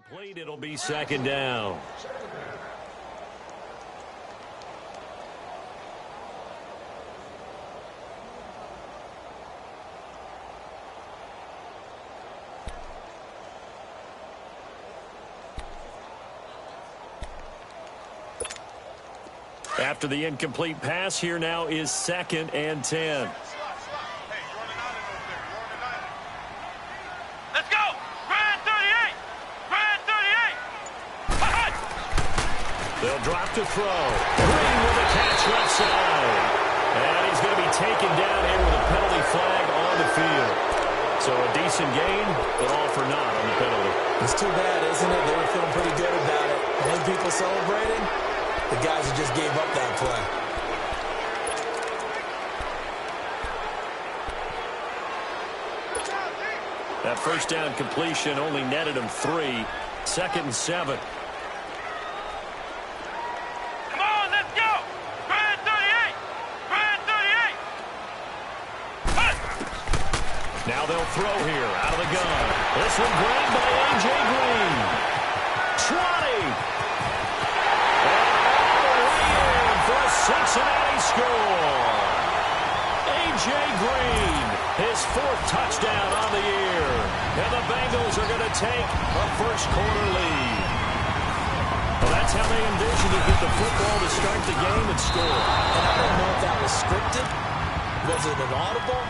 Complete, it'll be second down. After the incomplete pass, here now is 2nd and 10. Let's go! Grand 38! Grand 38! They'll drop to throw. Green with a catch left side. And he's going to be taken down here with a penalty flag on the field. So a decent gain, but all for naught on the penalty. It's too bad, isn't it? They were feeling pretty good about it. Many people celebrating. The guys who just gave up that play. That first down completion only netted him 3. 2nd and 7. Come on, let's go! Grand 38! Grand 38! Now they'll throw here out of the gun. This one grabbed by A.J. Green. 20. Cincinnati score. A.J. Green, his 4th touchdown on the year. And the Bengals are going to take a first-quarter lead. Well, that's how they envisioned to get the football to start the game and score. And I don't know if that was scripted. Was it an audible?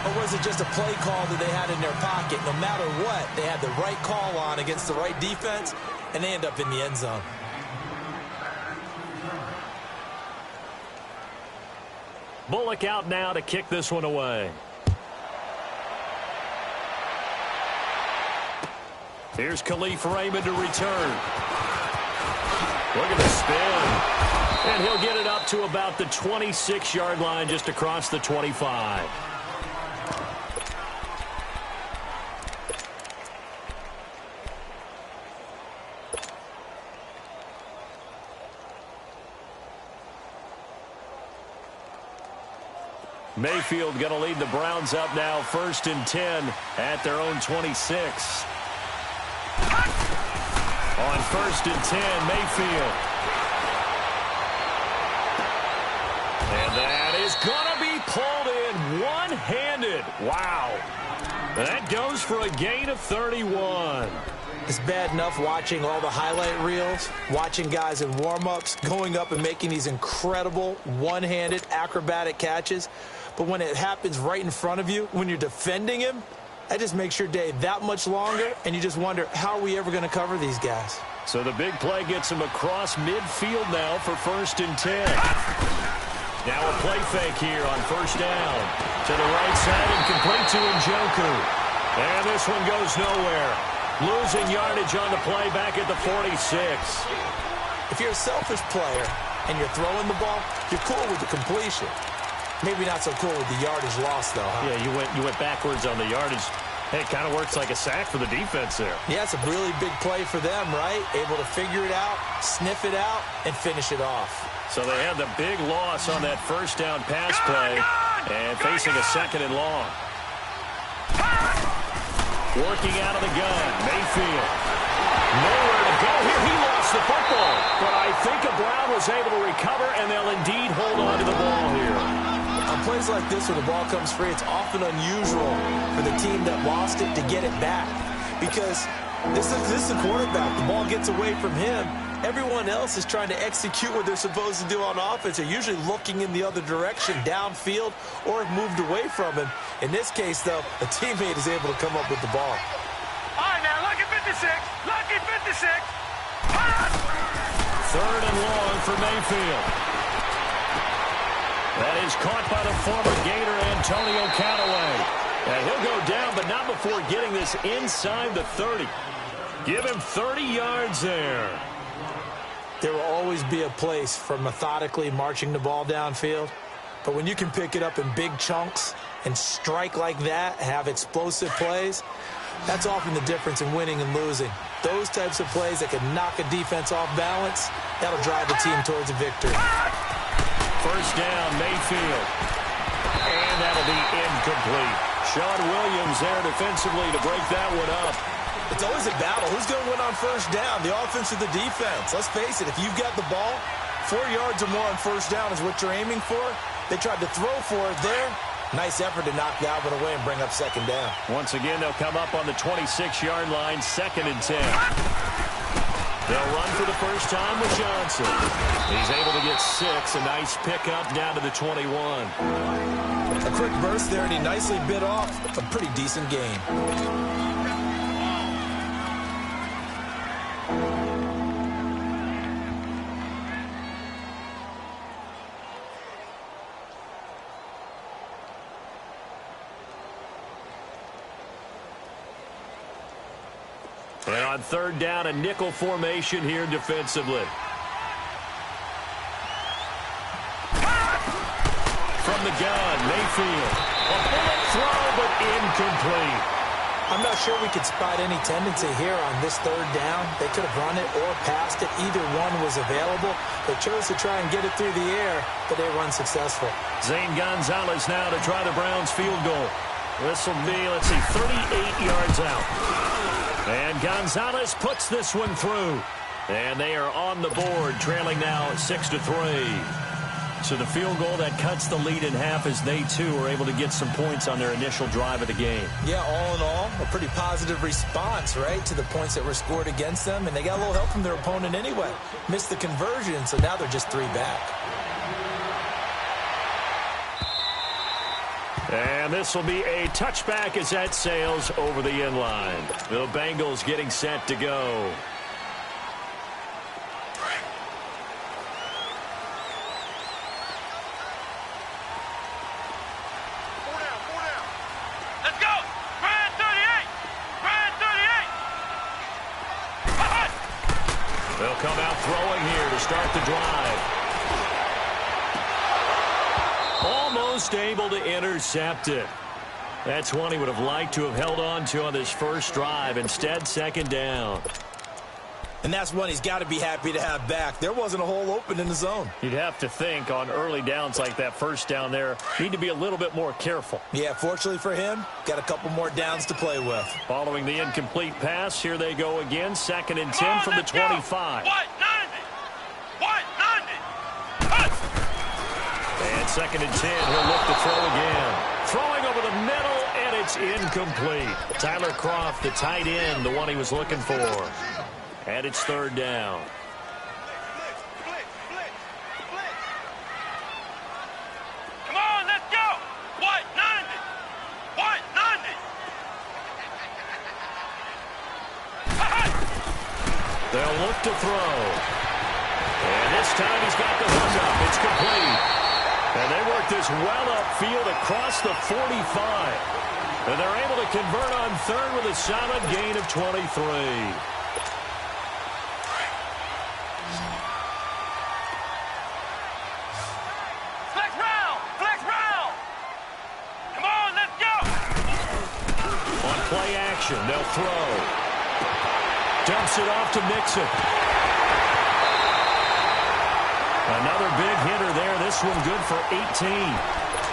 Or was it just a play call that they had in their pocket? No matter what, they had the right call on against the right defense, and they end up in the end zone. Bullock out now to kick this one away. Here's Khalif Raymond to return. Look at the spin. And he'll get it up to about the 26-yard line just across the 25. Mayfield going to lead the Browns up now, 1st and 10 at their own 26. On 1st and 10, Mayfield. And that is going to be pulled in one-handed. Wow. That goes for a gain of 31. It's bad enough watching all the highlight reels, watching guys in warm-ups, going up and making these incredible one-handed acrobatic catches. But when it happens right in front of you, when you're defending him, that just makes your day that much longer, and you just wonder, how are we ever going to cover these guys? So the big play gets him across midfield now for 1st and 10. Now a play fake here on 1st down. To the right side and complete to Njoku. And this one goes nowhere. Losing yardage on the play back at the 46. If you're a selfish player and you're throwing the ball, you're cool with the completion. Maybe not so cool with the yardage loss, though, huh? Yeah, you went backwards on the yardage. Hey, it kind of works like a sack for the defense there. Yeah, it's a really big play for them, right? Able to figure it out, sniff it out, and finish it off. So they had the big loss on that 1st down pass play and facing a 2nd and long. Working out of the gun, Mayfield. Nowhere to go here. He lost the football. But I think a Brown was able to recover, and they'll indeed hold on to the ball here. On plays like this, when the ball comes free, it's often unusual for the team that lost it to get it back. Because this is the quarterback. The ball gets away from him. Everyone else is trying to execute what they're supposed to do on offense. They're usually looking in the other direction, downfield, or have moved away from him. In this case, though, a teammate is able to come up with the ball. All right, now, lucky 56. Lucky 56. 3rd and long for Mayfield. That is caught by the former Gator Antonio Callaway. And he'll go down, but not before getting this inside the 30. Give him 30 yards there. There will always be a place for methodically marching the ball downfield. But when you can pick it up in big chunks and strike like that, have explosive plays, that's often the difference in winning and losing. Those types of plays that can knock a defense off balance, that'll drive the team towards a victory. 1st down, Mayfield. And that'll be incomplete. Sean Williams there defensively to break that one up. It's always a battle. Who's going to win on first down, the offense or the defense? Let's face it, if you've got the ball, 4 yards or more on first down is what you're aiming for. They tried to throw for it there. Nice effort to knock Galvin away and bring up second down. Once again, they'll come up on the 26-yard line, 2nd and 10. They'll run for the first time with Johnson. He's able to get 6. A nice pickup down to the 21. A quick burst there, and he nicely bit off a pretty decent gain. And on 3rd down, a nickel formation here defensively. From the gun, Mayfield. A bullet throw, but incomplete. I'm not sure we could spot any tendency here on this 3rd down. They could have run it or passed it. Either one was available. They chose to try and get it through the air, but they were unsuccessful. Zane Gonzalez now to try the Browns field goal. This will be, 38 yards out. And Gonzalez puts this one through. And they are on the board, trailing now 6-3. So the field goal that cuts the lead in half as they, too, are able to get some points on their initial drive of the game. Yeah, all in all, a pretty positive response, right, to the points that were scored against them. And they got a little help from their opponent anyway. Missed the conversion, so now they're just 3 back. And this will be a touchback as that sails over the end line. The Bengals getting set to go. Let's go! Brand 38! Brand 38! They'll come out throwing here to start the drive. Almost able to intercept it. That's one he would have liked to have held on to on this first drive. Instead, 2nd down. And that's one he's got to be happy to have back. There wasn't a hole open in the zone. You'd have to think on early downs like that first down there, need to be a little bit more careful. Yeah, fortunately for him, got a couple more downs to play with. Following the incomplete pass, here they go again. 2nd and 10 from the 25. What? 90! What? 90! And 2nd and 10, he'll look to throw again. Throwing over the middle, and it's incomplete. Tyler Kroft, the tight end, the one he was looking for. And it's 3rd down. Come on, let's go! What? 90! What? 90! They'll look to throw. And this time he's got the hook up. It's complete. And they work this well upfield across the 45. And they're able to convert on 3rd with a solid gain of 23. Flex round! Flex round! Come on, let's go! On play action, they'll throw. Dumps it off to Mixon. Another big hitter there. This one good for 18.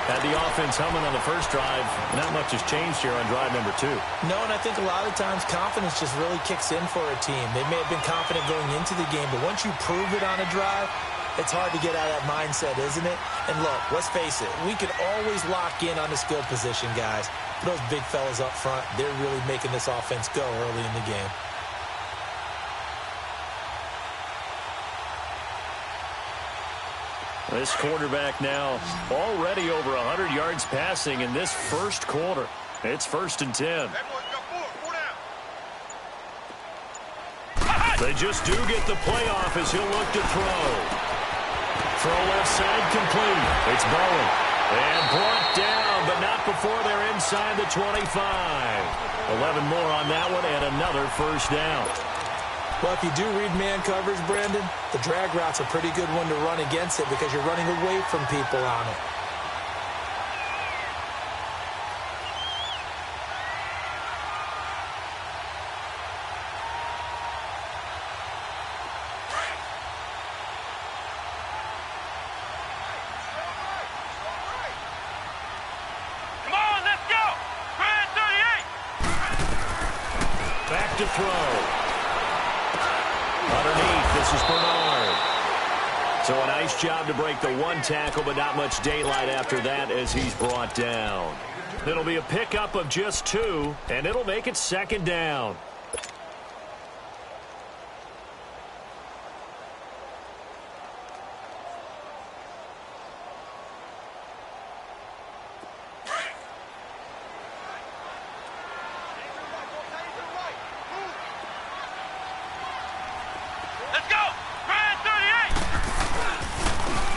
Had the offense humming on the first drive. Not much has changed here on drive number 2. No, and I think a lot of times confidence just really kicks in for a team. They may have been confident going into the game, but once you prove it on a drive, it's hard to get out of that mindset, isn't it? And look, let's face it, we can always lock in on the skill position, guys. But those big fellas up front, they're really making this offense go early in the game. This quarterback now already over 100 yards passing in this first quarter. It's 1st and 10. They just do get the playoff as he'll look to throw. Throw left side complete. It's Bowen. And brought down, but not before they're inside the 25. 11 more on that one and another first down. Well, if you do read man coverage, Brandon, the drag route's a pretty good one to run against it because you're running away from people on it. Come on, let's go! Brand 38! Back to throw. Underneath, this is Bernard. So a nice job to break the one tackle, but not much daylight after that as he's brought down. It'll be a pickup of just 2, and it'll make it second down.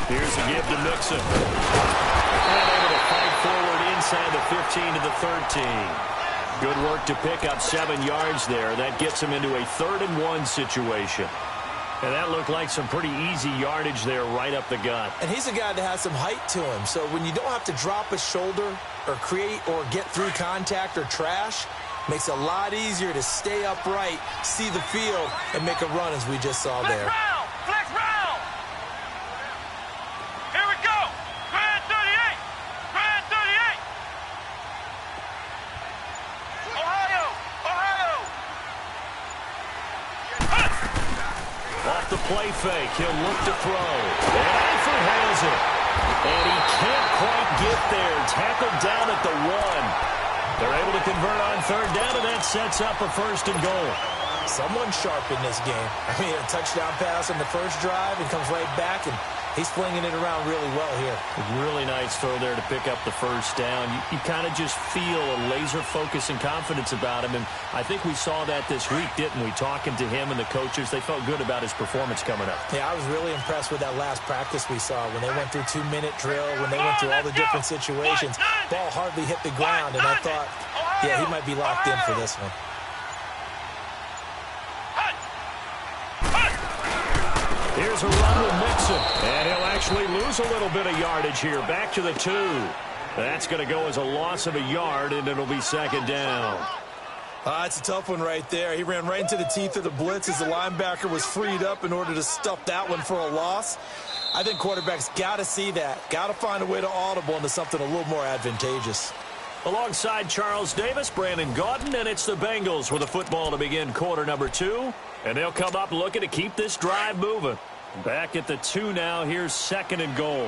Here's a give to Mixon. And able to fight forward inside the 15 to the 13. Good work to pick up 7 yards there. That gets him into a 3rd-and-1 situation. And that looked like some pretty easy yardage there right up the gut. And he's a guy that has some height to him. So when you don't have to drop a shoulder or create or get through contact or trash, makes it a lot easier to stay upright, see the field, and make a run as we just saw there. Flex round! Here we go! Grand 38! Grand 38! Ohio! Ohio! Off the play fake, he'll look to throw. And Eifert has it. And he can't quite get there. Tackled down at the 1. They're able to convert on 3rd down, and that sets up a 1st and goal. Someone sharp in this game. I mean, a touchdown pass on the first drive and comes right back, and he's flinging it around really well here. Really nice throw there to pick up the 1st down. You kind of just feel a laser focus and confidence about him, and I think we saw that this week, didn't we? Talking to him and the coaches, they felt good about his performance coming up. Yeah, I was really impressed with that last practice we saw when they went through 2-minute drill, when they went through all the different situations. Ball hardly hit the ground, and I thought, yeah, he might be locked in for this one. Here's a run with Mixon, and he'll actually lose a little bit of yardage here. Back to the 2. That's going to go as a loss of a yard, and it'll be 2nd down. It's a tough one right there. He ran right into the teeth of the blitz as the linebacker was freed up in order to stuff that one for a loss. I think quarterbacks got to see that. Got to find a way to audible into something a little more advantageous. Alongside Charles Davis, Brandon Gaudin, and it's the Bengals with a football to begin quarter number 2. And they'll come up looking to keep this drive moving. Back at the 2 now. Here's 2nd and goal.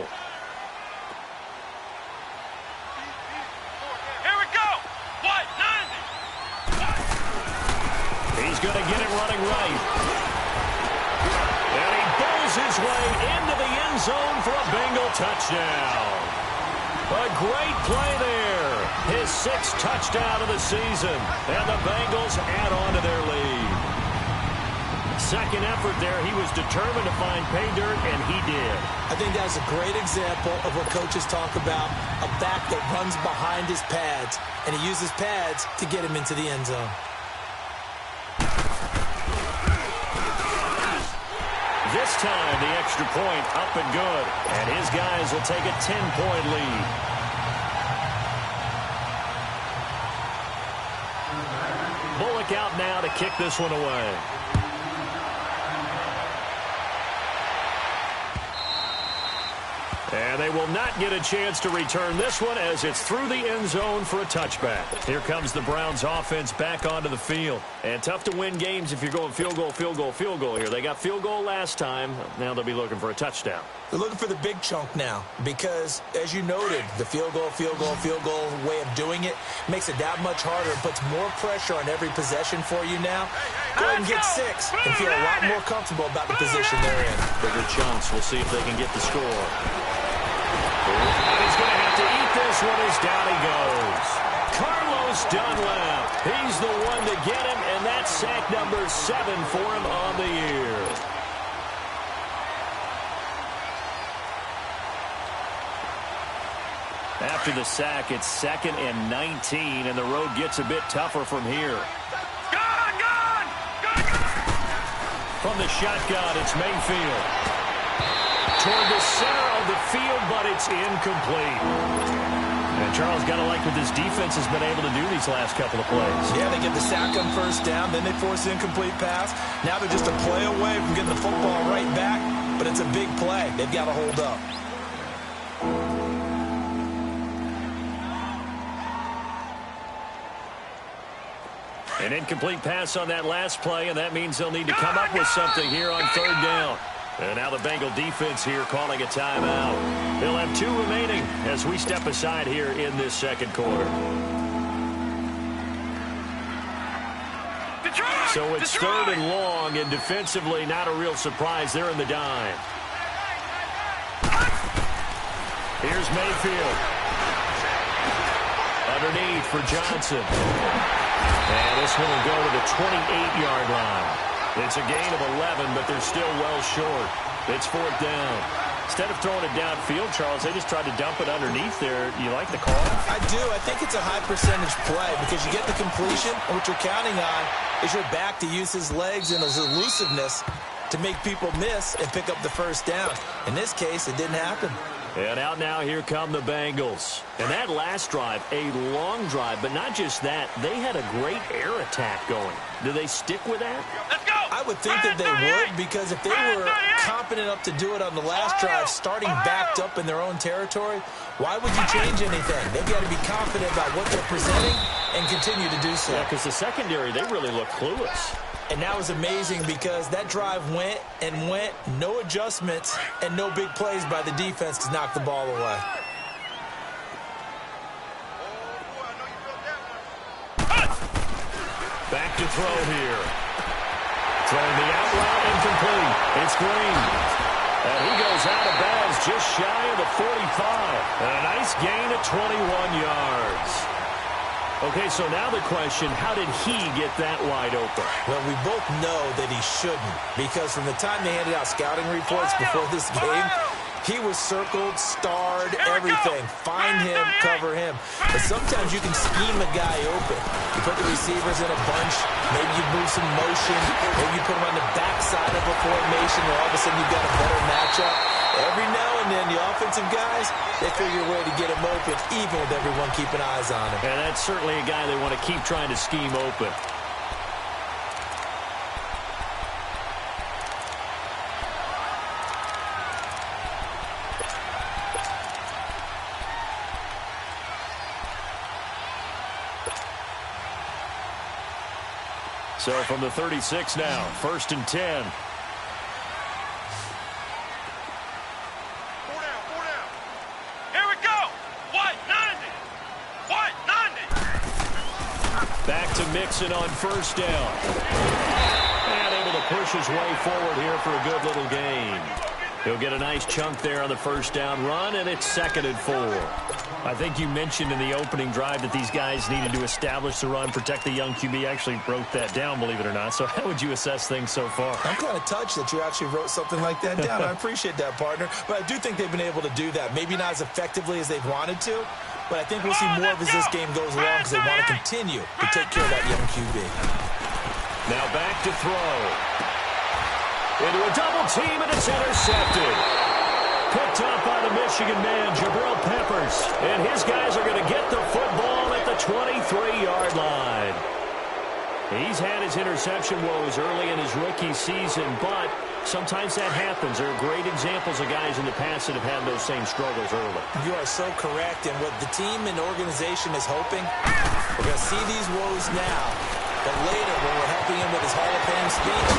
Here we go! What? 90! He's going to get it running right. And he bowls his way into the end zone for a Bengal touchdown. A great play there. His 6th touchdown of the season. And the Bengals add on to their lead. Second effort there, he was determined to find pay dirt, and he did. I think that's a great example of what coaches talk about, a back that runs behind his pads, and he uses pads to get him into the end zone. This time, the extra point up and good, and his guys will take a 10-point lead. Bullock out now to kick this one away. And they will not get a chance to return this one as it's through the end zone for a touchback. Here comes the Browns offense back onto the field. And tough to win games if you're going field goal, field goal, field goal here. They got field goal last time. Now they'll be looking for a touchdown. They're looking for the big chunk now because, as you noted, the field goal way of doing it makes it that much harder. It puts more pressure on every possession for you now. Go ahead and get 6 and feel a lot more comfortable about the position they're in. Bigger chunks. We'll see if they can get the score. And he's going to have to eat this one as down he goes. Carlos Dunlap. He's the one to get him, and that's sack number 7 for him on the year. After the sack, it's 2nd and 19, and the road gets a bit tougher from here. Gone! From the shotgun, it's Mayfield. Toward the center of the field, but it's incomplete. And Charles, got to like what this defense has been able to do these last couple of plays. Yeah, they get the sack on 1st down, then they force the incomplete pass. Now they're just a play away from getting the football right back, but it's a big play. They've got to hold up. An incomplete pass on that last play, and that means they'll need to come up with something here on third down. And now the Bengal defense here calling a timeout. They'll have 2 remaining as we step aside here in this second quarter. So it's third and long, and defensively not a real surprise. They're in the dime. Here's Mayfield. Underneath for Johnson. And this one will go to the 28-yard line. It's a gain of 11, but they're still well short. It's fourth down. Instead of throwing it downfield, Charles, they just tried to dump it underneath there. You like the call? I do. I think it's a high-percentage play because you get the completion, and what you're counting on is your back to use his legs and his elusiveness to make people miss and pick up the first down. In this case, it didn't happen. And out now, here come the Bengals. And that last drive, a long drive, but not just that. They had a great air attack going. Do they stick with that? Let's go! I would think that they would, because if they were competent enough to do it on the last drive, starting backed up in their own territory, why would you change anything? They've got to be confident about what they're presenting and continue to do so. Yeah, because the secondary, they really look clueless. And that was amazing because that drive went and went, no adjustments, and no big plays by the defense to knock the ball away. Back to throw here. Throwing the out route incomplete. It's Green. And he goes out of bounds just shy of the 45. And a nice gain of 21 yards. Okay, so now the question, how did he get that wide open? Well, we both know that he shouldn't, because from the time they handed out scouting reports before this game, he was circled, starred, everything. Find him, cover him. But sometimes you can scheme a guy open. You put the receivers in a bunch, maybe you move some motion, maybe you put them on the backside of a formation, and all of a sudden you've got a better matchup. Every now and then, the offensive guys, they figure a way to get him open, even with everyone keeping eyes on him. And that's certainly a guy they want to keep trying to scheme open. So from the 36 now, 1st and 10. Back to Mixon on first down. And able to push his way forward here for a good little gain. He'll get a nice chunk there on the first down run, and it's 2nd and 4. I think you mentioned in the opening drive that these guys needed to establish the run, protect the young QB. Actually wrote that down, believe it or not. So how would you assess things so far? I'm kind of touched that you actually wrote something like that down. I appreciate that, partner. But I do think they've been able to do that. Maybe not as effectively as they've wanted to, but I think we'll see more of as this game goes along because they want to continue to take care of that young QB. Now back to throw. Into a double team, and it's intercepted. Picked up by the Michigan man, Jabril Peppers. And his guys are going to get the football at the 23-yard line. He's had his interception woes early in his rookie season, but sometimes that happens. There are great examples of guys in the past that have had those same struggles early. You are so correct, and what the team and organization is hoping, we're going to see these woes now, but later when we're helping him with his Hall of Fame speech,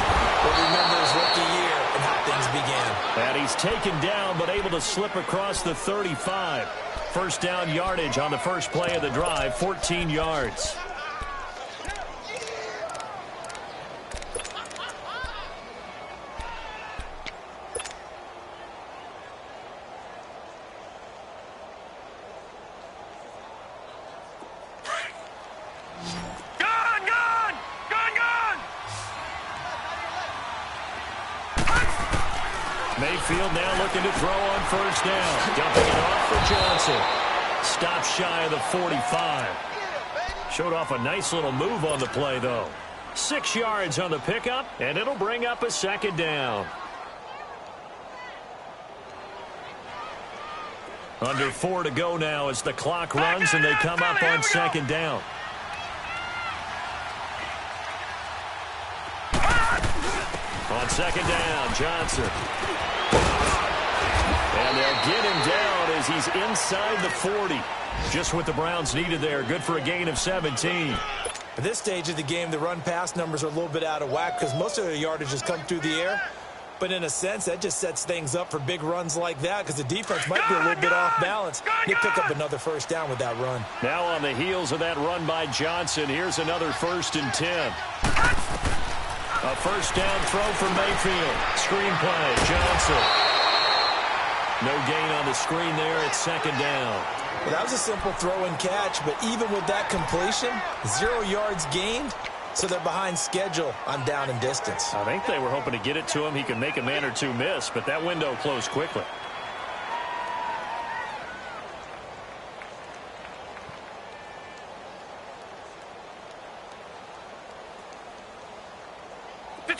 we'll remember his rookie year and how things began. And he's taken down, but able to slip across the 35. First down yardage on the first play of the drive, 14 yards. Mayfield now looking to throw on first down. Dumping it off for Johnson. Stop shy of the 45. Showed off a nice little move on the play, though. 6 yards on the pickup, and it'll bring up a 2nd down. Under 4 to go now as the clock runs and they come up on 2nd down. On 2nd down, Johnson. And they'll get him down as he's inside the 40. Just what the Browns needed there. Good for a gain of 17. At this stage of the game, the run-pass numbers are a little bit out of whack because most of their yardage has come through the air. But in a sense, that just sets things up for big runs like that because the defense might be a little bit off balance. They pick up another first down with that run. Now on the heels of that run by Johnson, here's another 1st and 10. A first down throw for Mayfield. Screen play, Johnson. No gain on the screen there. It's 2nd down. Well, that was a simple throw and catch, but even with that completion, 0 yards gained, so they're behind schedule on down and distance. I think they were hoping to get it to him. He could make a man or two miss, but that window closed quickly.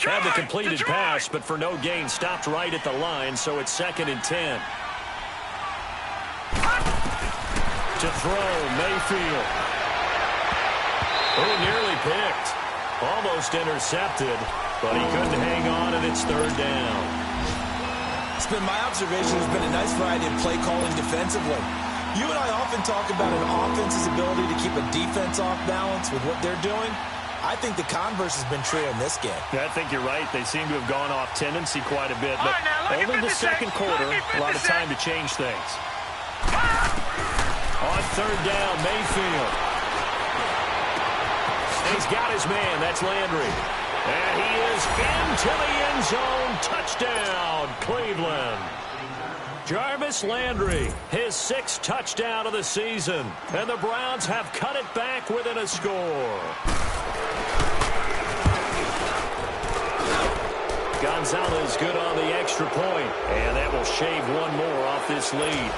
Had the completed pass, but for no gain, stopped right at the line, so it's 2nd and 10. To throw, Mayfield. Oh, nearly picked. Almost intercepted, but he couldn't hang on, and it's 3rd down. It's been my observation there's been a nice variety of play calling defensively. You and I often talk about an offense's ability to keep a defense off balance with what they're doing. I think the converse has been true in this game. Yeah, I think you're right. They seem to have gone off tendency quite a bit, but only the second quarter, a lot of time to change things. On 3rd down, Mayfield. He's got his man. That's Landry. And he is into the end zone. Touchdown, Cleveland. Jarvis Landry, his 6th touchdown of the season. And the Browns have cut it back within a score. Gonzalez good on the extra point. And that will shave one more off this lead.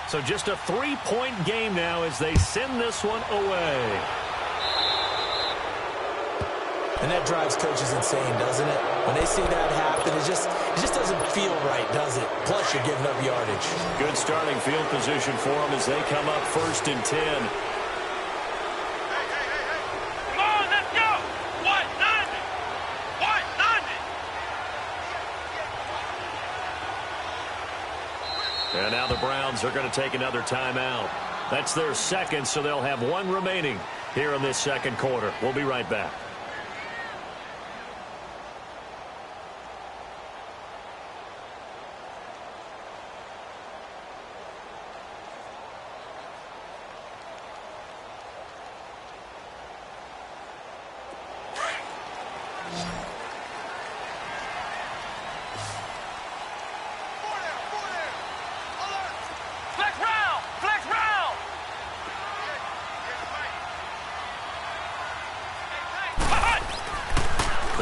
So just a 3-point game now as they send this one away. And that drives coaches insane, doesn't it? When they see that happen, it just doesn't feel right, does it? Plus, you're giving up yardage. Good starting field position for them as they come up 1st and 10. And now the Browns are going to take another timeout. That's their 2nd, so they'll have 1 remaining here in this 2nd quarter. We'll be right back.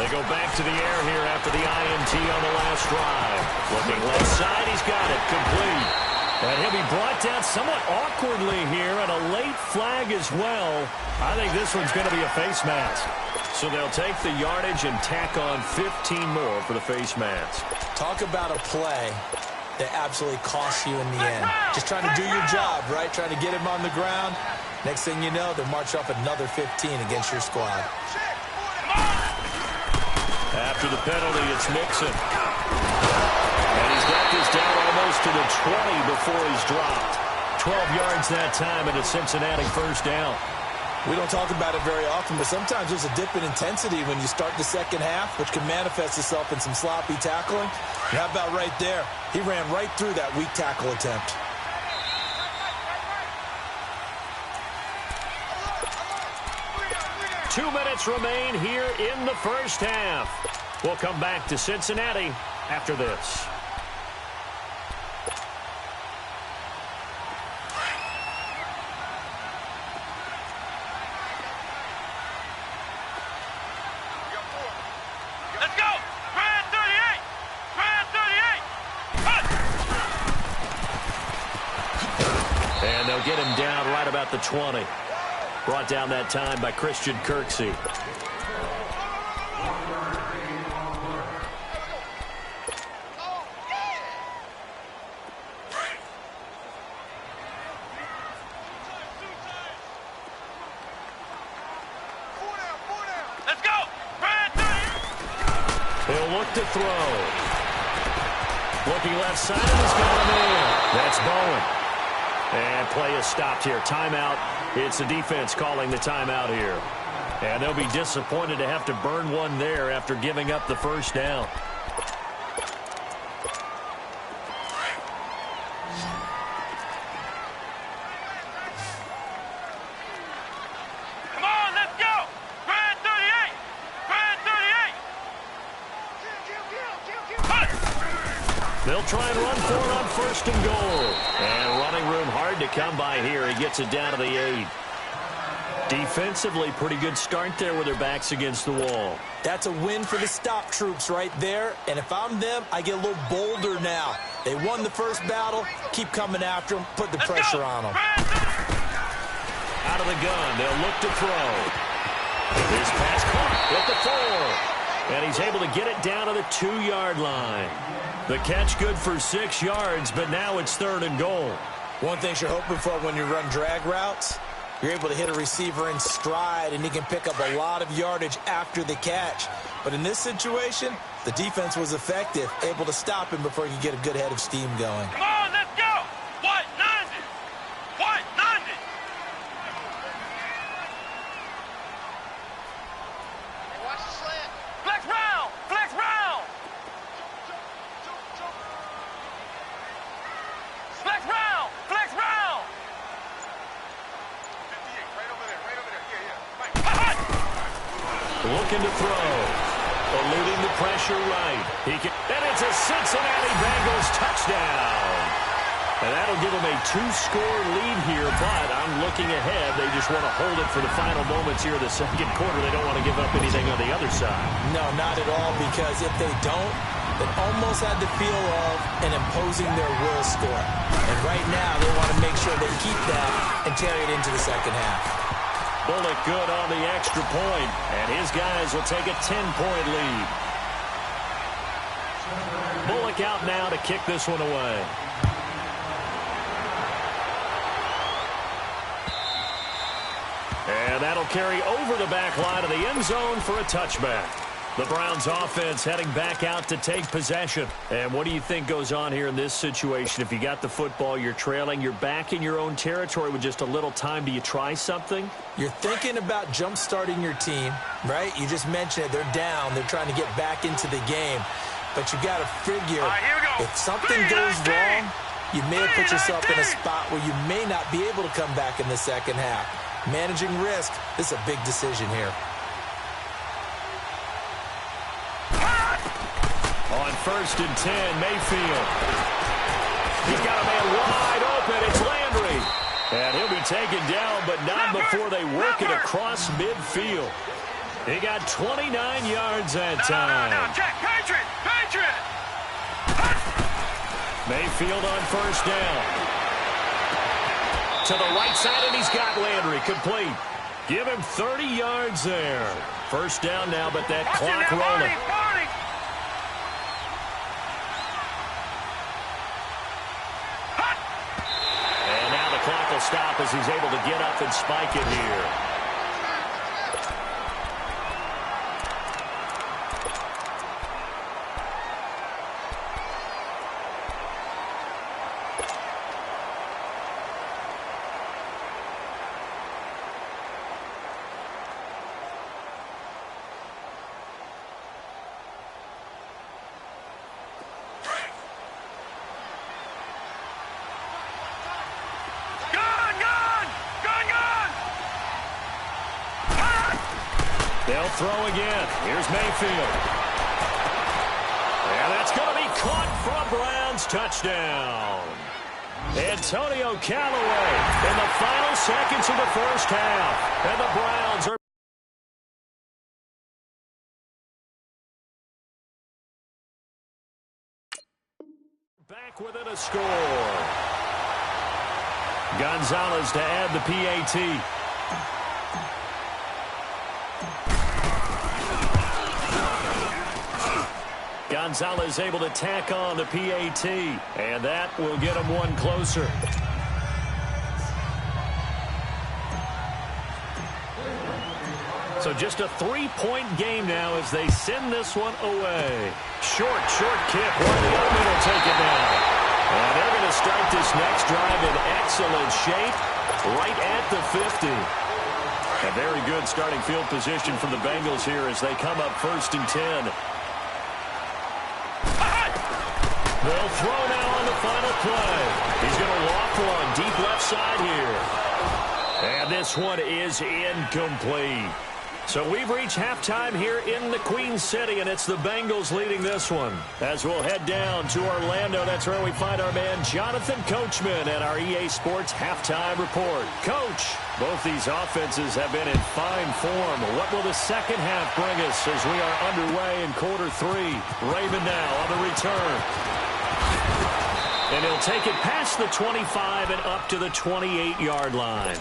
They go back to the air here after the INT on the last drive. Looking left side, he's got it, complete. And he'll be brought down somewhat awkwardly here, and a late flag as well. I think this one's going to be a face mask. So they'll take the yardage and tack on 15 more for the face mask. Talk about a play that absolutely costs you in the end. Just trying to do your job, right? Trying to get him on the ground. Next thing you know, they'll march off another 15 against your squad. After the penalty, it's Mixon. And he's got this down almost to the 20 before he's dropped. 12 yards that time and a Cincinnati first down. We don't talk about it very often, but sometimes there's a dip in intensity when you start the second half, which can manifest itself in some sloppy tackling. And how about right there? He ran right through that weak tackle attempt. Two minutes remain here in the first half. We'll come back to Cincinnati after this. Let's go! Grand 38! Grand 38! And they'll get him down right about the 20. Brought down that time by Christian Kirksey. He'll look to throw. Looking left side, and he's got him in. That's Bowen. And play is stopped here. Timeout. It's the defense calling the timeout here. And they'll be disappointed to have to burn one there after giving up the first down. They'll try and run for it on first and goal. And running room hard to come by here. He gets it down to the 8. Defensively, pretty good start there with their backs against the wall. That's a win for the stop troops right there. And if I'm them, I get a little bolder now. They won the first battle. Keep coming after them. Put the pressure on them. Out of the gun. They'll look to throw. This pass caught with the 4. And he's able to get it down to the 2-yard line. The catch good for 6 yards, but now it's 3rd and goal. One thing you're hoping for when you run drag routes, you're able to hit a receiver in stride, and he can pick up a lot of yardage after the catch. But in this situation, the defense was effective, able to stop him before he could get a good head of steam going. Come on, let's go! White 90! White 90! Watch the slant. Flex round! Flex round! Flex round! Flex round! 58, right over there, yeah. Looking to throw. Eluding the pressure right. And it's a Cincinnati Bengals touchdown. And that'll give them a 2-score lead here, but I'm looking ahead. They just want to hold it for the final moments here of the second quarter. They don't want to give up anything on the other side. No, not at all, because if they don't, it almost had the feel of an imposing their will score. And right now, they want to make sure they keep that and carry it into the second half. Bullock good on the extra point, and his guys will take a 10-point lead. Bullock out now to kick this one away. And that'll carry over the back line of the end zone for a touchback. The Browns offense heading back out to take possession. And what do you think goes on here in this situation? If you got the football, you're trailing, you're back in your own territory with just a little time. Do you try something? You're thinking about jump-starting your team, right? You just mentioned it. They're down. They're trying to get back into the game. But you got to figure, if something goes wrong, you may have put yourself in a spot where you may not be able to come back in the second half. Managing risk, this is a big decision here. On 1st and 10, Mayfield. He's got a man wide open. It's Landry. And he'll be taken down, but not before they work it across midfield. He got 29 yards that time. No, check. Patriot! Patriot! Mayfield on 1st down. To the right side, and he's got Landry complete. Give him 30 yards there. 1st down now, but that clock rolling. And now the clock will stop as he's able to get up and spike it here. They'll throw again. Here's Mayfield. And that's going to be caught for a Browns touchdown. Antonio Callaway in the final seconds of the first half. And the Browns are back within a score. Gonzalez to add the PAT. Gonzalez able to tack on the PAT, and that will get him one closer. So just a 3-point game now as they send this one away. Short kick. One will take it down. And they're going to start this next drive in excellent shape right at the 50. A very good starting field position from the Bengals here as they come up 1st and 10. They'll throw now on the final play. He's going to loft one deep left side here. And this one is incomplete. So we've reached halftime here in the Queen City, and it's the Bengals leading this one. As we'll head down to Orlando, that's where we find our man Jonathan Coachman at our EA Sports Halftime Report. Coach, both these offenses have been in fine form. What will the second half bring us as we are underway in quarter 3? Raymond now on the return. And he'll take it past the 25 and up to the 28-yard line.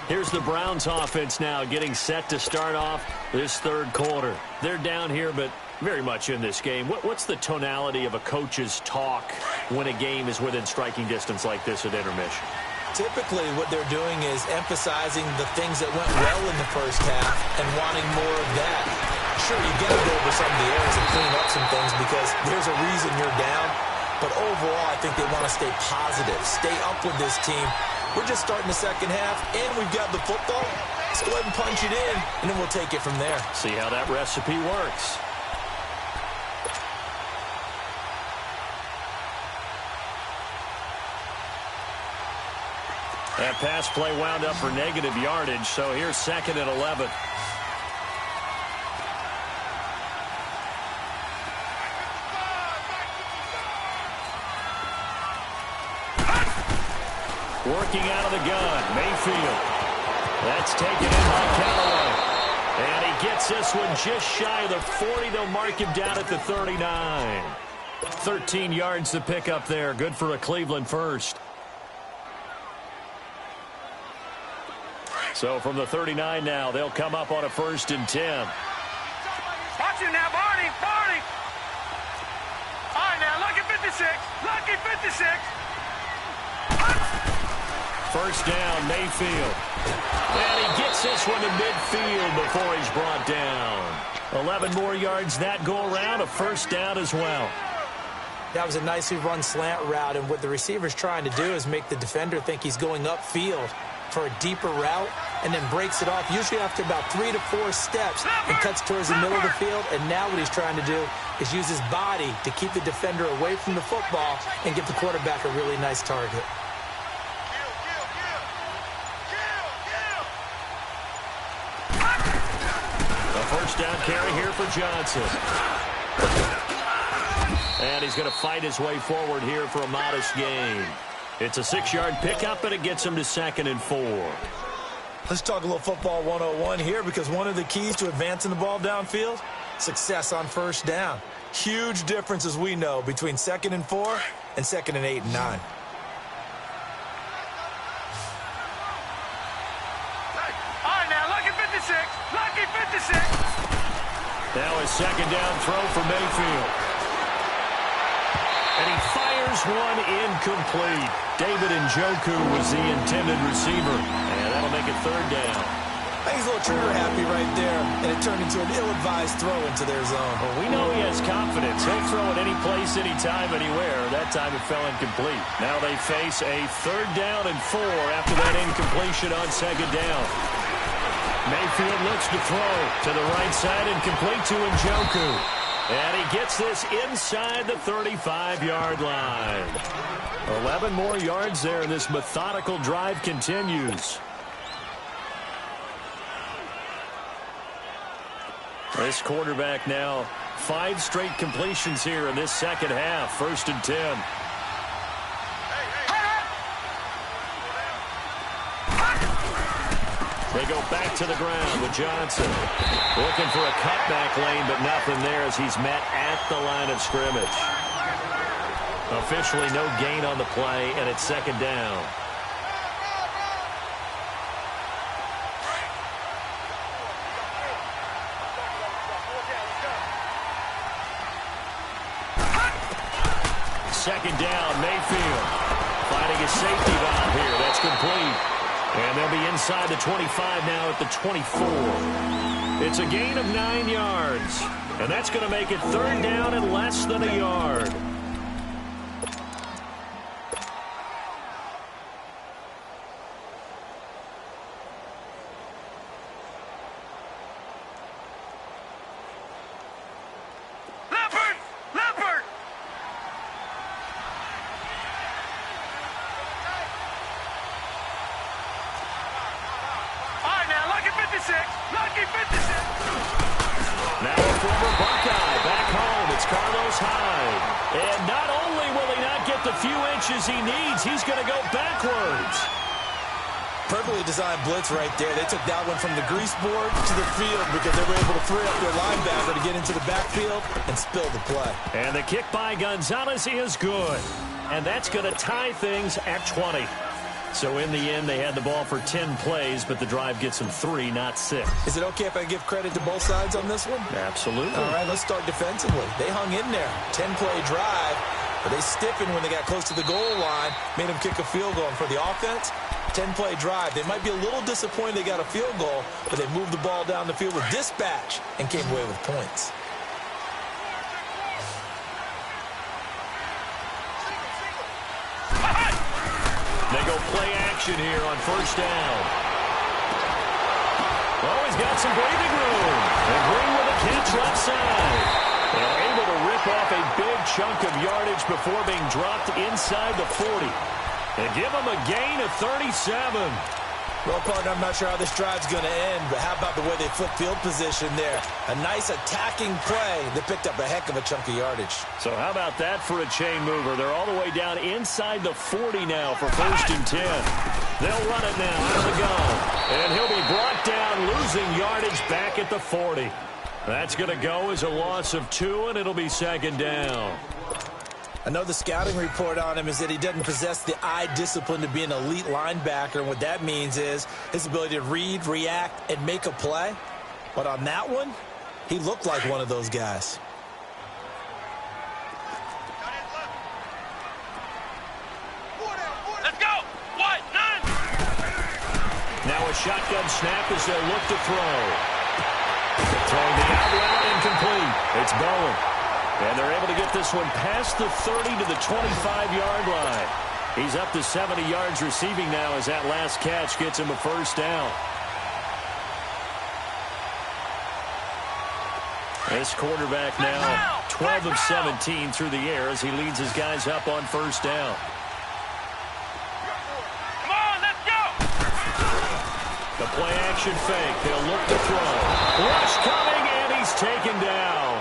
Here's the Browns offense now getting set to start off this third quarter. They're down here, but very much in this game. What's the tonality of a coach's talk when a game is within striking distance like this at intermission? Typically, what they're doing is emphasizing the things that went well in the first half and wanting more of that. Sure, you got to go over some of the errors and clean up some things because there's a reason you're down. But overall, I think they want to stay positive, stay up with this team. We're just starting the second half, and we've got the football. Let's go ahead and punch it in, and then we'll take it from there. See how that recipe works. That pass play wound up for negative yardage, so here's 2nd and 11. Working out of the gun, Mayfield. That's taken in by Callaway. And he gets this one just shy of the 40. They'll mark him down at the 39. 13 yards to pick up there. Good for a Cleveland first. So from the 39 now, they'll come up on a 1st and 10. Watch it now, Barney. All right, now, lucky 56. Lucky 56. First down, Mayfield. And he gets this one to midfield before he's brought down. 11 more yards that go around, a first down as well. That was a nicely run slant route, and what the receiver's trying to do is make the defender think he's going upfield for a deeper route and then breaks it off, usually after about 3 to 4 steps, and cuts towards the middle of the field. And now what he's trying to do is use his body to keep the defender away from the football and give the quarterback a really nice target. First down carry here for Johnson. And he's going to fight his way forward here for a modest gain. It's a 6-yard pickup, and it gets him to 2nd and 4. Let's talk a little football 101 here, because one of the keys to advancing the ball downfield, success on first down. Huge difference, as we know, between 2nd and 4 and 2nd and 8 and 9. Lucky 56. Now a 2nd down throw for Mayfield. And he fires one incomplete. David Njoku was the intended receiver. And that'll make it 3rd down. I think he's a little trigger happy right there, and it turned into an ill-advised throw into their zone. Well, we know he has confidence. He'll throw it any place, anytime, anywhere. That time it fell incomplete. Now they face a 3rd down and 4 after that incompletion on 2nd down. Mayfield looks to throw to the right side and complete to Njoku. And he gets this inside the 35-yard line. 11 more yards there, and this methodical drive continues. This quarterback now 5 straight completions here in this second half. 1st and 10. They go back to the ground with Johnson. Looking for a cutback lane, but nothing there as he's met at the line of scrimmage. Officially no gain on the play, and it's 2nd down. second down. Mayfield finding a safety valve here. That's complete. And they'll be inside the 25 now at the 24. It's a gain of 9 yards. And that's going to make it third down and less than a yard. Now a former Buckeye back home. It's Carlos Hyde. And not only will he not get the few inches he needs, he's going to go backwards. Perfectly designed blitz right there. They took that one from the grease board to the field because they were able to free up their linebacker to get into the backfield and spill the play. And the kick by Gonzalez is good. And that's going to tie things at 20. So in the end, they had the ball for 10 plays, but the drive gets them 3, not 6. Is it okay if I give credit to both sides on this one? Absolutely. All right, let's start defensively. They hung in there. 10-play drive, but they stiffened when they got close to the goal line, made them kick a field goal. And for the offense, 10-play drive. They might be a little disappointed they got a field goal, but they moved the ball down the field with dispatch and came away with points. They go play action here on first down. Oh, he's got some breathing room. And Green with a catch left side. And able to rip off a big chunk of yardage before being dropped inside the 40. And give him a gain of 37. Well, partner, I'm not sure how this drive's going to end, but how about the way they flip field position there? A nice attacking play that picked up a heck of a chunk of yardage. So how about that for a chain mover? They're all the way down inside the 40 now for first and 10. They'll run it now out of the gun. And he'll be brought down, losing yardage back at the 40. That's going to go as a loss of 2, and it'll be second down. I know the scouting report on him is that he doesn't possess the eye discipline to be an elite linebacker. And what that means is his ability to read, react, and make a play. But on that one, he looked like one of those guys. Let's go! White, 9! Now a shotgun snap as they'll look to throw. Throwing the out route incomplete. It's Bowen. And they're able to get this one past the 30 to the 25-yard line. He's up to 70 yards receiving now as that last catch gets him a first down. This quarterback now 12 of 17 through the air as he leads his guys up on first down. Come on, let's go! The play action fake. They'll look to throw. Rush coming, and he's taken down.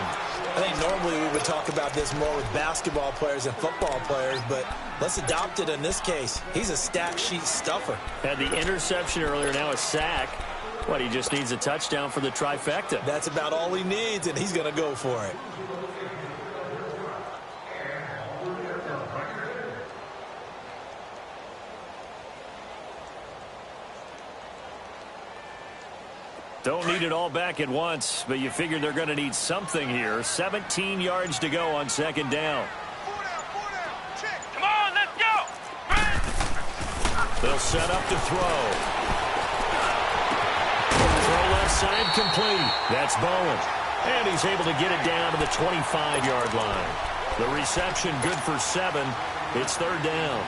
I think normally we would talk about this more with basketball players and football players, but let's adopt it in this case. He's a stat sheet stuffer. Had the interception earlier, now a sack. What, he just needs a touchdown for the trifecta. That's about all he needs, and he's going to go for it. Don't need it all back at once, but you figure they're going to need something here. 17 yards to go on second down. Come on, let's go! They'll set up to throw. Throw left side complete. That's Bowen. And he's able to get it down to the 25-yard line. The reception good for 7. It's third down.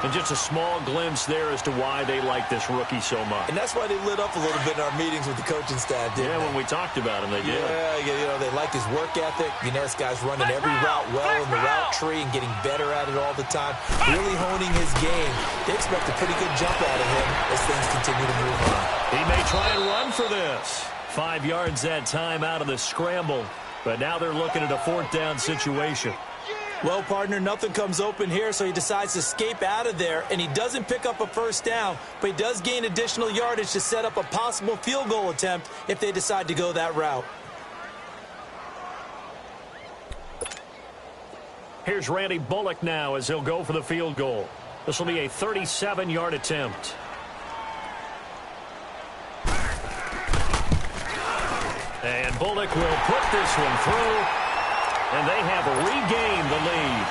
And just a small glimpse there as to why they like this rookie so much. And that's why they lit up a little bit in our meetings with the coaching staff, didn't they? When we talked about him, they did. Yeah, you know, they like his work ethic. You know, this guy's running every route well in the route tree and getting better at it all the time. Really honing his game. They expect a pretty good jump out of him as things continue to move on. He may try and run for this. 5 yards that time out of the scramble. But now they're looking at a fourth down situation. Well, partner, nothing comes open here, so he decides to escape out of there, and he doesn't pick up a first down, but he does gain additional yardage to set up a possible field goal attempt if they decide to go that route. Here's Randy Bullock now as he'll go for the field goal. This will be a 37-yard attempt. And Bullock will put this one through. And they have regained the lead.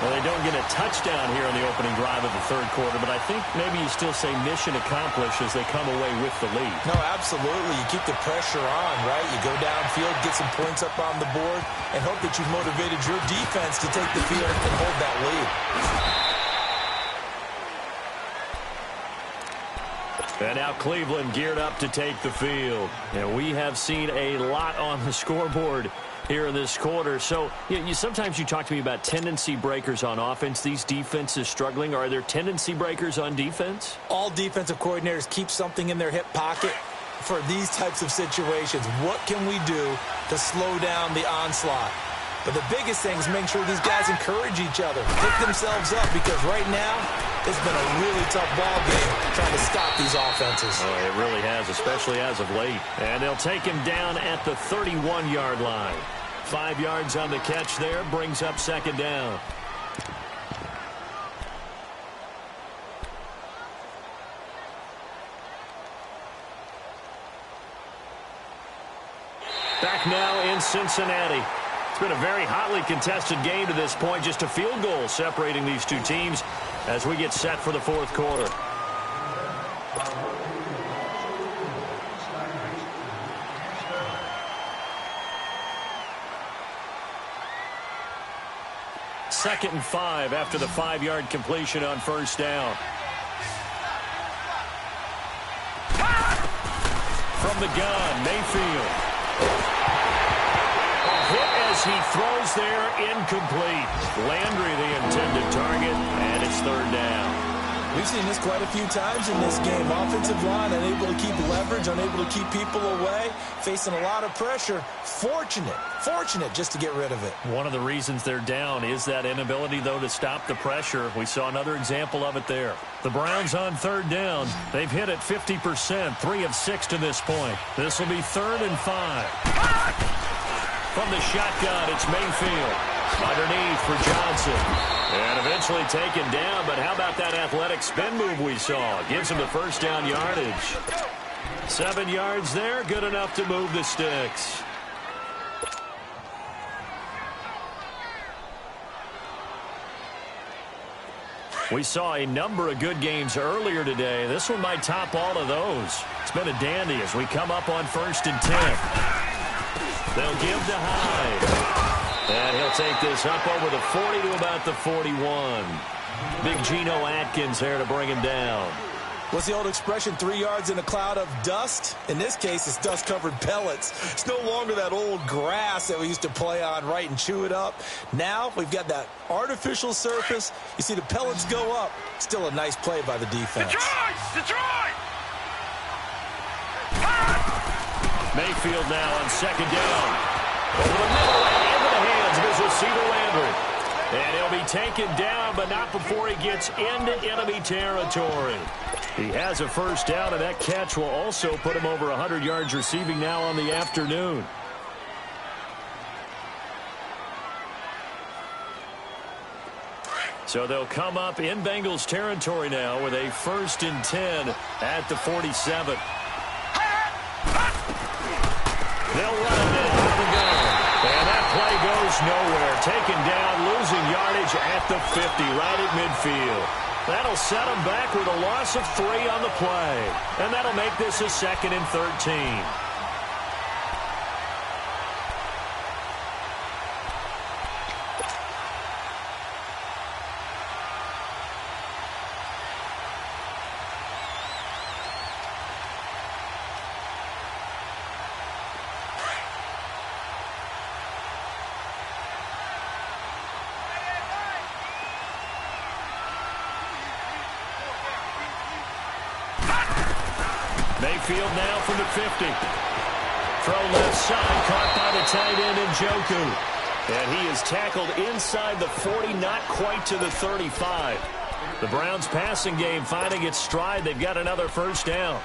Well, they don't get a touchdown here on the opening drive of the third quarter, but I think maybe you still say mission accomplished as they come away with the lead. No, absolutely. You keep the pressure on, right? You go downfield, get some points up on the board, and hope that you've motivated your defense to take the field and hold that lead. And now Cleveland geared up to take the field. And we have seen a lot on the scoreboard here in this quarter. So sometimes you talk to me about tendency breakers on offense. These defenses struggling. Are there tendency breakers on defense? All defensive coordinators keep something in their hip pocket for these types of situations. What can we do to slow down the onslaught? But the biggest thing is make sure these guys encourage each other, pick themselves up, because right now it's been a really tough ball game trying to stop these offenses. Oh, it really has, especially as of late. And they'll take him down at the 31-yard line. 5 yards on the catch there, brings up second down. Back now in Cincinnati. It's been a very hotly contested game to this point. Just a field goal separating these two teams as we get set for the fourth quarter. Second and 5 after the 5-yard completion on first down. From the gun, Mayfield. Hit as he throws there, incomplete. Landry the intended target, and it's third down. We've seen this quite a few times in this game. Offensive line unable to keep leverage, unable to keep people away, facing a lot of pressure. Fortunate just to get rid of it. One of the reasons they're down is that inability, though, to stop the pressure. We saw another example of it there. The Browns on third down. They've hit it 50%, 3 of 6 to this point. This will be 3rd and 5. From the shotgun, it's Mayfield. Underneath for Johnson. And eventually taken down, but how about that athletic spin move we saw? Gives him the first down yardage. 7 yards there, good enough to move the sticks. We saw a number of good games earlier today. This one might top all of those. It's been a dandy as we come up on 1st and 10. They'll give to Hyde. And he'll take this up over the 40 to about the 41. Big Geno Atkins there to bring him down. What's the old expression, 3 yards in a cloud of dust? In this case, it's dust-covered pellets. It's no longer that old grass that we used to play on, right, and chew it up. Now we've got that artificial surface. You see the pellets go up. Still a nice play by the defense. Detroit! Mayfield now on second down. Over the middle and into the hands of his receiver Landry. And he'll be taken down, but not before he gets into enemy territory. He has a first down, and that catch will also put him over 100 yards receiving now on the afternoon. So they'll come up in Bengals territory now with a 1st and 10 at the 47. They'll run it in with the gun. And that play goes nowhere. Taken down, losing yardage at the 50, right at midfield. That'll set them back with a loss of 3 on the play. And that'll make this a 2nd and 13. Mayfield now from the 50. Throw left side, caught by the tight end Njoku. And he is tackled inside the 40, not quite to the 35. The Browns passing game finding its stride. They've got another first down.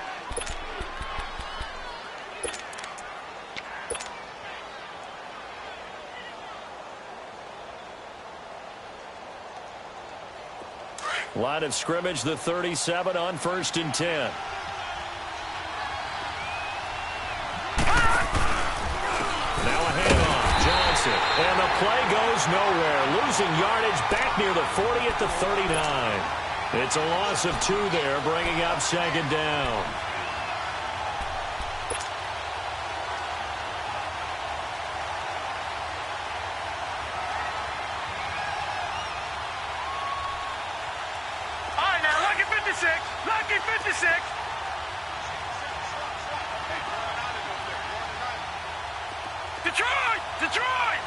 Line of scrimmage, the 37 on 1st and 10. And the play goes nowhere. Losing yardage back near the 40 at the 39. It's a loss of 2 there, bringing up second down. All right, now, lucky 56. Lucky 56. Detroit! Detroit!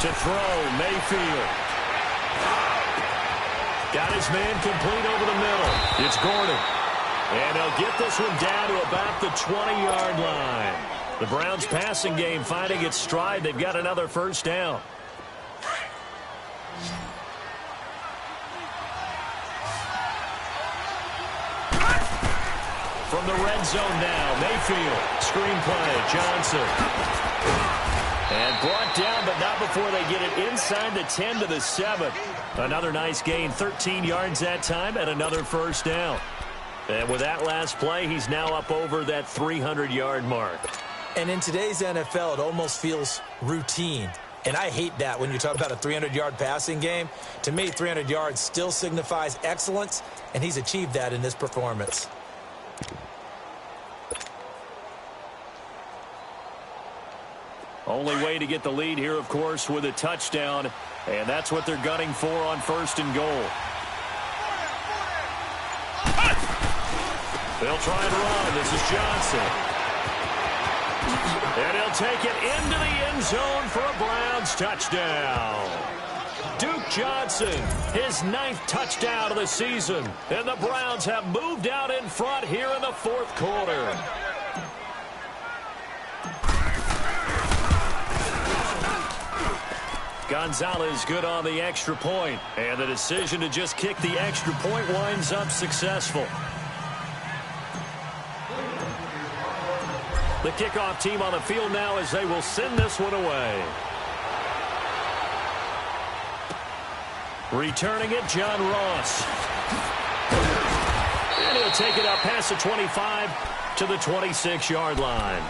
To throw, Mayfield. Got his man complete over the middle. It's Gordon. And he'll get this one down to about the 20-yard line. The Browns' passing game finding its stride. They've got another first down. From the red zone now, Mayfield. Screen play, Johnson. And brought down, but not before they get it inside the 10 to the 7. Another nice gain, 13 yards that time, and another first down. And with that last play, he's now up over that 300-yard mark. And in today's NFL, it almost feels routine. And I hate that when you talk about a 300-yard passing game. To me, 300 yards still signifies excellence, and he's achieved that in this performance. Only way to get the lead here, of course, with a touchdown. And that's what they're gunning for on first and goal. They'll try and run. This is Johnson. And he'll take it into the end zone for a Browns touchdown. Duke Johnson, his 9th touchdown of the season. And the Browns have moved out in front here in the 4th quarter. Gonzalez good on the extra point, and the decision to just kick the extra point winds up successful. The kickoff team on the field now as they will send this one away. Returning it, John Ross. And he'll take it up past the 25 to the 26-yard line.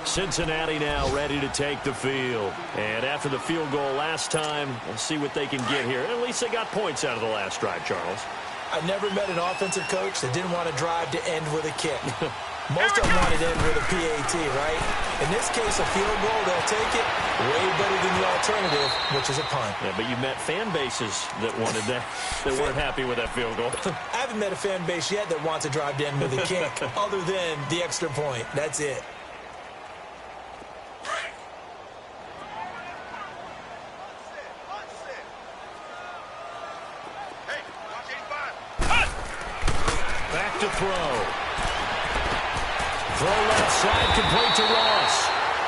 Cincinnati now ready to take the field. And after the field goal last time, we'll see what they can get here. At least they got points out of the last drive, Charles. I never met an offensive coach that didn't want to drive to end with a kick. Most of them wanted to end with a PAT, right? In this case, a field goal, they'll take it. Way better than the alternative, which is a punt. Yeah, but you met fan bases that wanted that, that weren't happy with that field goal. I haven't met a fan base yet that wants to drive to end with a kick, other than the extra point. That's it. Back to throw. Throw left side, complete to Ross.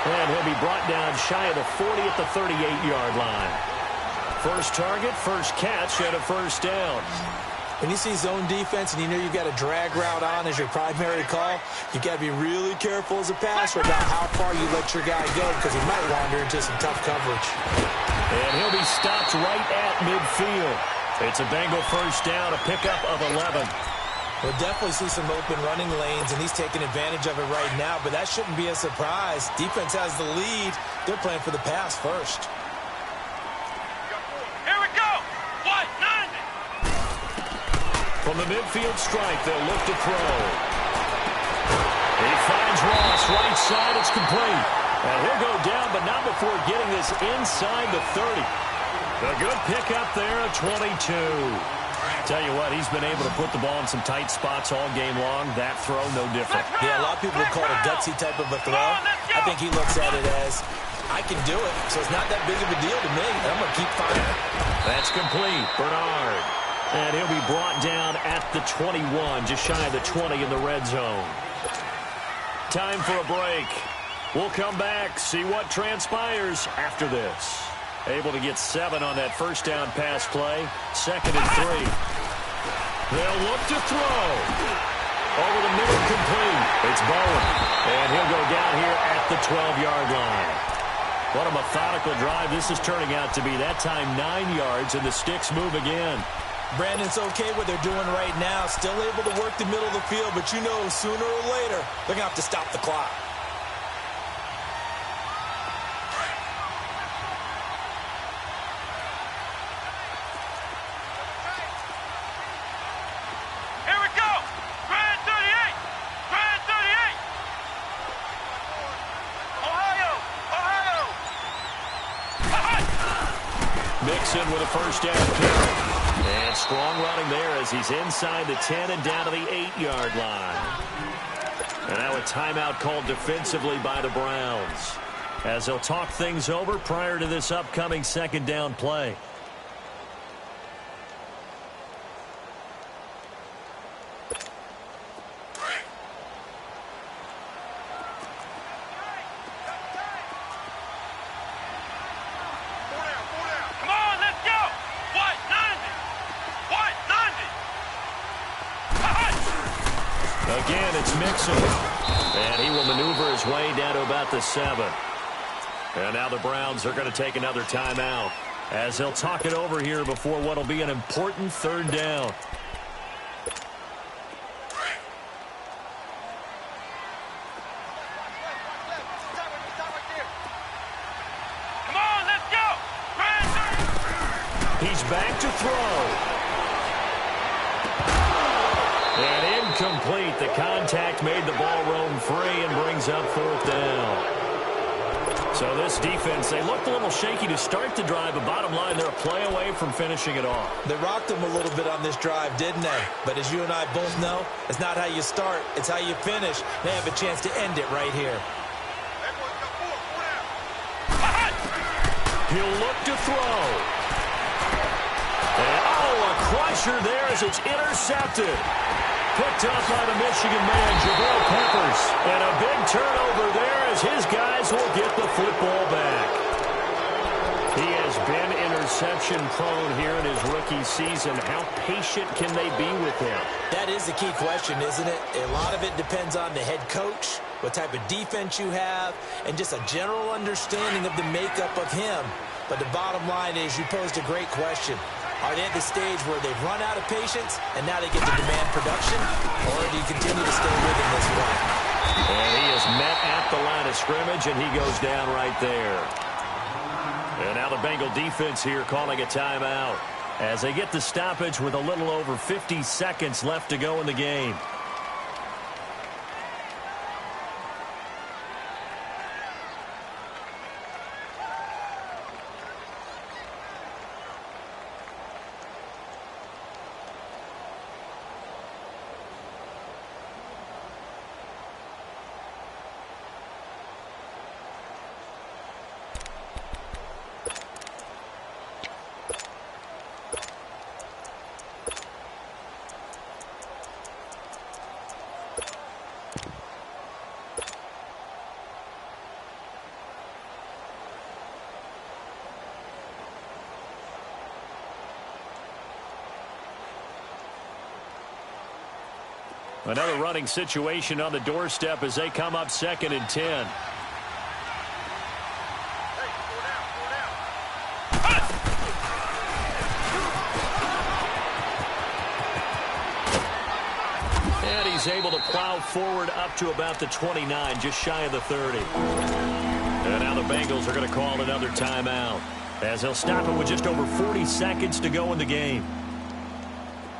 And he'll be brought down shy of the 40 at the 38-yard line. First target, first catch, and a first down. When you see zone defense and you know you've got a drag route on as your primary call, you got to be really careful as a passer about how far you let your guy go because he might wander into some tough coverage. And he'll be stopped right at midfield. It's a Bengal first down, a pickup of 11. We'll definitely see some open running lanes, and he's taking advantage of it right now, but that shouldn't be a surprise. Defense has the lead. They're playing for the pass first. Here we go. 190. From the midfield stripe, they'll look to throw. He finds Ross, right side, it's complete. And he'll go down, but not before getting this inside the 30. A good pickup there at 22. Tell you what, he's been able to put the ball in some tight spots all game long. That throw, no different. Yeah, a lot of people would call it a gutsy type of a throw. I think he looks at it as, I can do it, so it's not that big of a deal to me. I'm going to keep firing. That's complete. Bernard. And he'll be brought down at the 21, just shy of the 20 in the red zone. Time for a break. We'll come back, see what transpires after this. Able to get 7 on that first down pass play. 2nd and 3. They'll look to throw. Over the middle, complete. It's Bowen. And he'll go down here at the 12-yard line. What a methodical drive this is turning out to be. That time 9 yards, and the sticks move again. Brandon's okay what they're doing right now. Still able to work the middle of the field, but you know sooner or later they're going to have to stop the clock. Mixon with a first down carry. And strong running there as he's inside the 10 and down to the 8-yard line. And now a timeout called defensively by the Browns, as they'll talk things over prior to this upcoming second down play. Come on, let's go. White 90. White 90. Again, it's Mixon. And he will maneuver his way down to about the 7. And now the Browns are going to take another timeout, as they'll talk it over here before what will be an important third down. Come on, let's go. He's back to throw. And incomplete. The contact made the ball roam free and brings up fourth down. So this defense, they looked a little shaky to start the drive, but bottom line, they're a play away from finishing it off. They rocked them a little bit on this drive, didn't they? But as you and I both know, it's not how you start, it's how you finish. They have a chance to end it right here. He'll look to throw. And, a crusher there as it's intercepted. Picked up by the Michigan man, Jabril Peppers. And a big turnover there as his guys will get the football back. He has been interception prone here in his rookie season. How patient can they be with him? That is the key question, isn't it? A lot of it depends on the head coach, what type of defense you have, and just a general understanding of the makeup of him. But the bottom line is, you posed a great question. Are they at the stage where they've run out of patience and now they get to demand production? Or do you continue to stay with him this way? And he is met at the line of scrimmage, and he goes down right there. And now the Bengal defense here calling a timeout as they get the stoppage with a little over 50 seconds left to go in the game. Another running situation on the doorstep as they come up 2nd and 10. And he's able to plow forward up to about the 29, just shy of the 30. And now the Bengals are going to call another timeout, as they'll stop it with just over 40 seconds to go in the game.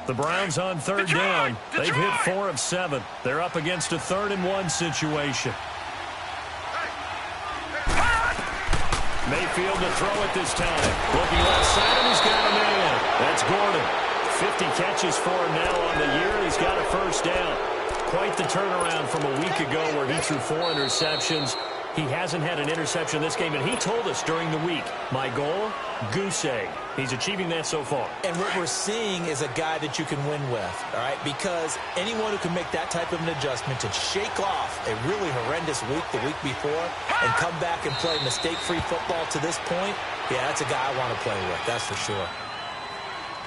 The Browns on third down. They've hit 4 of 7. They're up against a 3rd and 1 situation. Mayfield to throw it this time. Looking left side, and he's got a man. That's Gordon. 50 catches for him now on the year. He's got a first down. Quite the turnaround from a week ago where he threw 4 interceptions. He hasn't had an interception this game, and he told us during the week, my goal, goose egg. He's achieving that so far. And what we're seeing is a guy that you can win with, all right? Because anyone who can make that type of an adjustment to shake off a really horrendous week the week before and come back and play mistake-free football to this point, yeah, that's a guy I want to play with, that's for sure.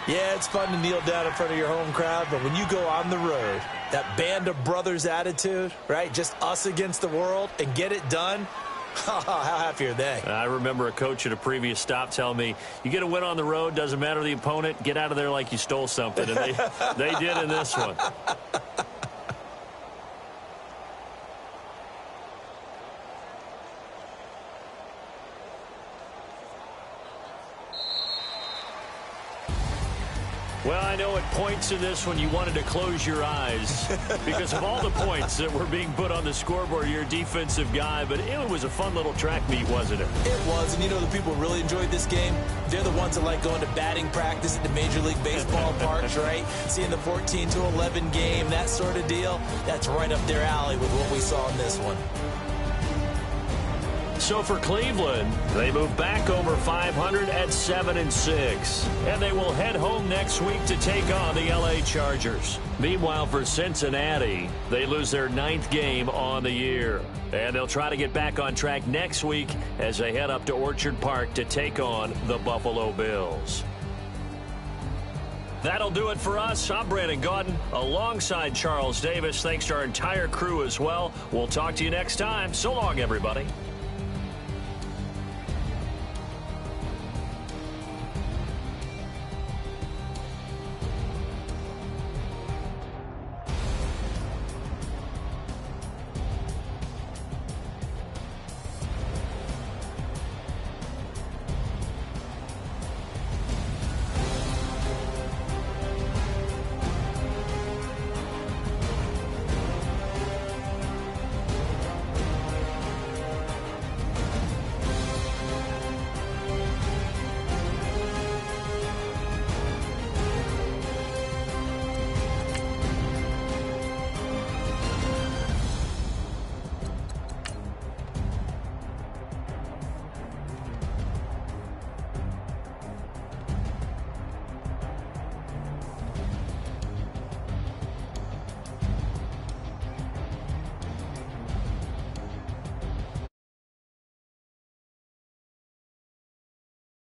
Yeah, it's fun to kneel down in front of your home crowd, but when you go on the road, that band of brothers attitude, right, just us against the world, and get it done, how happy are they? I remember a coach at a previous stop telling me, you get a win on the road, doesn't matter the opponent, get out of there like you stole something, and they did in this one. Well, I know at points in this one you wanted to close your eyes because of all the points that were being put on the scoreboard. You're a defensive guy, but it was a fun little track meet, wasn't it? It was, and you know the people who really enjoyed this game? They're the ones that like going to batting practice at the Major League Baseball parks, right? Seeing the 14-11 game, that sort of deal. That's right up their alley with what we saw in this one. So for Cleveland, they move back over 500 at 7-6. And they will head home next week to take on the LA Chargers. Meanwhile, for Cincinnati, they lose their 9th game on the year. And they'll try to get back on track next week as they head up to Orchard Park to take on the Buffalo Bills. That'll do it for us. I'm Brandon Gaudin alongside Charles Davis. Thanks to our entire crew as well. We'll talk to you next time. So long, everybody.